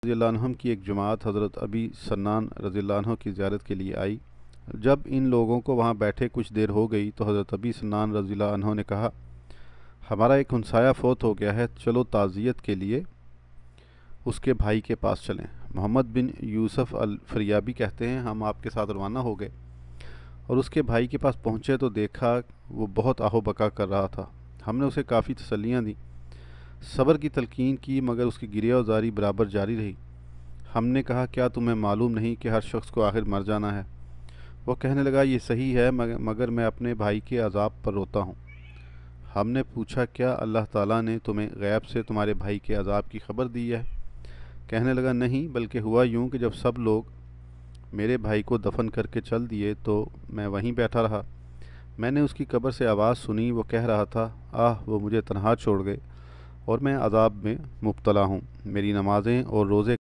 رضی اللہ عنہم کی ایک جماعت حضرت ابی سنان رضی اللہ عنہ کی زیارت کے لیے آئی۔ جب ان لوگوں کو وہاں بیٹھے کچھ دیر ہو گئی تو حضرت ابی سنان رضی اللہ عنہ نے کہا، ہمارا ایک ہمسایہ فوت ہو گیا ہے، چلو تعزیت کے لیے اس کے بھائی کے پاس چلیں۔ محمد بن یوسف الفریابی کہتے ہیں، ہم آپ کے ساتھ روانہ ہو گئے اور اس کے بھائی کے پاس پہنچے تو دیکھا وہ بہت آہو بکا کر رہا تھا۔ ہم نے اسے کافی تسلیاں دیں، صبر کی تلقین کی، مگر اس کی گریہ وزاری برابر جاری رہی۔ ہم نے کہا، کیا تمہیں معلوم نہیں کہ ہر شخص کو آخر مر جانا ہے؟ وہ کہنے لگا، یہ صحیح ہے، مگر میں اپنے بھائی کے عذاب پر روتا ہوں۔ ہم نے پوچھا، کیا اللہ تعالیٰ نے تمہیں غیب سے تمہارے بھائی کے عذاب کی خبر دی ہے؟ کہنے لگا، نہیں، بلکہ ہوا یوں کہ جب سب لوگ میرے بھائی کو دفن کر کے چل دیے تو میں وہیں بیٹھا رہا۔ میں نے اس کی قبر سے آواز سنی، وہ کہہ رہا تھا، وہ مجھے تنہا چھوڑ گئے اور میں عذاب میں مبتلا ہوں، میری نمازیں اور روزے